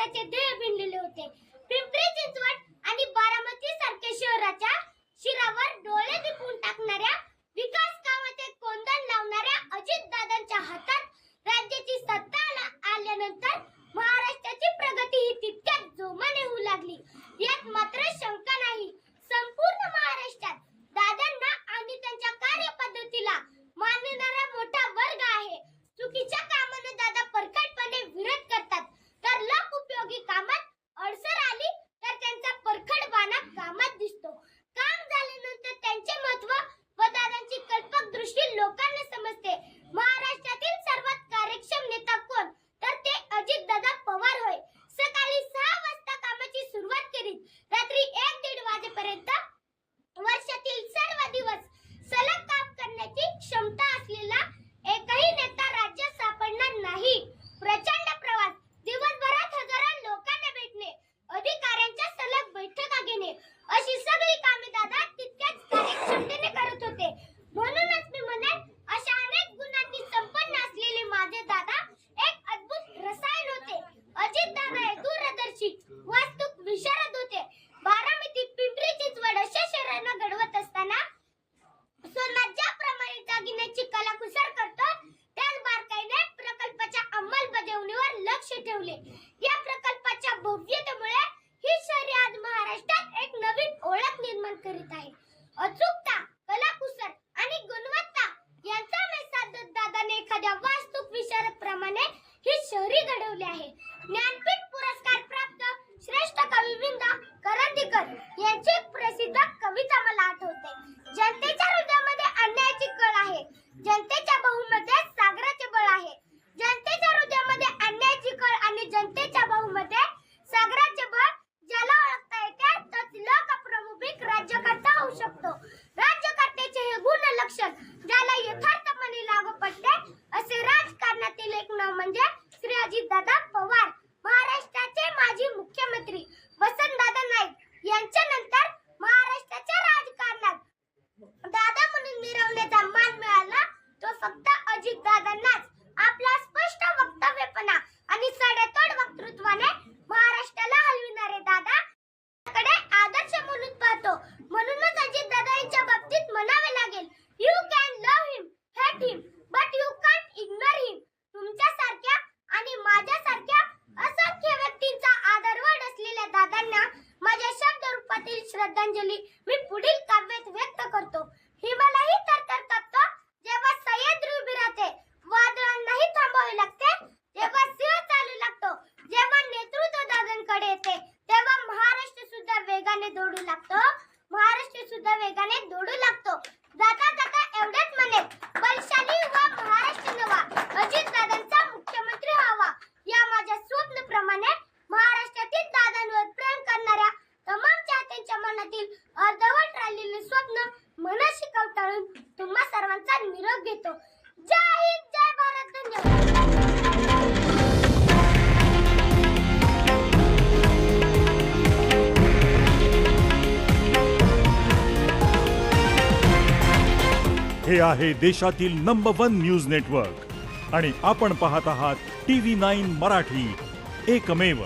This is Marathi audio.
विकासाचे ध्येय विणलेले होते. पिंपरी चिंचवड आणि बारामती सारख्या शहराच्या शिरावर डोळे दिपवून टाकणाऱ्या विकास कामाचे कोंदण लावणाऱ्या अजितदादांच्या हातात राज्याची सत्ता आल्यानंतर महाराष्ट्राची प्रगती ही तितक्याच जोमाने होऊ लागली. यात मात्र शंका नाही, संपूर्ण महाराष्ट्रात दादांना आणि त्यांच्या कार्यपद्धतीला मानणारा मोठा वर्ग आहे. चुकीच्या कामांना दादा परखडपणे विरोध करतात, तर लोक उपयोगी कामात अडसर आली तर त्यांचा परखडपणा कामात दिसतो. काम झाल्यानंतर त्यांचे महत्त्व व दादांची कल्पक दृष्टी लोकांना समजते. महाराष्ट्रातील सर्वात कार्यक्षम नेता कोण, तर ते अजितदादा पवार होय. सकाळी 6 वाजता कामाची सुरुवात करीत रात्री 1-1:30 वाजेपर्यंत वर्षातील सर्व दिवस सलग काम करण्याची क्षमता असलेला एकही नेता राज्यात सापडणार नाही. प्रचंड प्रवास, दिवसभरात हजारो लोकांना भेटणे, अधिकाऱ्यांच्या सलग बैठका घेणे अशी सगळी कामे दादा तितक्याच कार्यक्षमतेने करत होते. म्हणूनच मी म्हणेन, अशा अनेक गुणांनी संपन्न असलेले माझे दादा एक अद्भुत रसायन होते. अजितदादा हे दूरदर्शी वास्तुक विशारद होते. बारामती, पिंपरी चिंचवड अशा शहरांना घडवत असताना सोना ज्याप्रमाणे दागिन्याची कलाकुसर करतो, त्याच बारकाईने प्रकल्पाच्या अंमलबजावणीवर लक्ष ठेवले. या प्रकल्पाच्या भव्यतेमुळे ही शहरे आज महाराष्ट्रात एक नवीन ओळख निर्माण करीत आहे. अचूकता, कलाकुसर आणि गुणवत्ता यांचा मेळ दादाने एखाद्या वास्तुक विशारद प्रमाणे ही शहरी घडवली आहे. ज्ञानपीठ पुरस्कार प्राप्त श्रेष्ठ कवी विंदा करंदीकर यांची प्रसिद्ध कविता मला आठवते. जनतेच्या हृदयामध्ये अन्यायाची कळ आहे, जनतेच्या बाहुमध्ये सागराचे बळ आहे. जनतेच्या हृदयामध्ये अन्यायाची कळ आणि जनतेच्या बाहुमध्ये सागराचे बळ ज्याला ओळखता येते, तोच लोकप्रमुख राज्यकर्ता होऊ शकतो. राज्यकर्त्याचे हे गुण लक्षण ज्याला यथार्थपणे लागू पडते, असे राजकारणातील एक नाव म्हणजे श्री अजितदादा पवार. महाराष्ट्राचे माजी मुख्यमंत्री वसंतदादा नाईक यांच्या नंतर महाराष्ट्राच्या राजकारणात दादा म्हणून मिरवण्याचा मान मिळाला तो फक्त अजितदादांनाच. आपला स्पष्ट वक्तव्यपणा आणि सडेतोड वक्तृत्वाने महाराष्ट्राला हलविणारे दादा कडे आदर्श म्हणून पाहतो. म्हणूनच अजितदादा यांच्या बाबतीत म्हणावे लागेल, you can love him, hate him, but you can't ignore him. तुमच्यासारख्या आणि माझ्यासारख्या असंख्य व्यक्तींचा आदरवड असलेल्या दादांना माझ्या शब्द रूपातील श्रद्धांजली मी पुढील काव्यात व्यक्त करतो. हिमालयही थरथर कापतो जेव्हा सह्याद्री उभी राहते, वादळांनाही थांबावे लागते जेव्हा सिंह चालू लागतो. जेव्हा नेतृत्व दादांकडे येते तेव्हा महाराष्ट्र सुद्धा वेगाने दौडू लागतो. महाराष्ट्र सुद्धा वेगाने दौडू लागतो. जाता जाता एवढेच म्हणेन, बलशाली व महाराष्ट्र नवा, अजितदादांचा मुख्यमंत्री व्हावा. या माझ्या स्वप्नाप्रमाणे महाराष्ट्रातील दादांवर प्रेम करणाऱ्या तमाम चाहत्यांच्या मनातील अर्धवट राहिलेले स्वप्न मनाशी कवटाळून तुम्हा सर्वांचा निरोप घेतो. जय हिंद, जय भारत, धन्यवाद. हे आहे देशातील नंबर 1 न्यूज नेटवर्क आणि आपण पाहत आहात TV9 मराठी, एकमेव.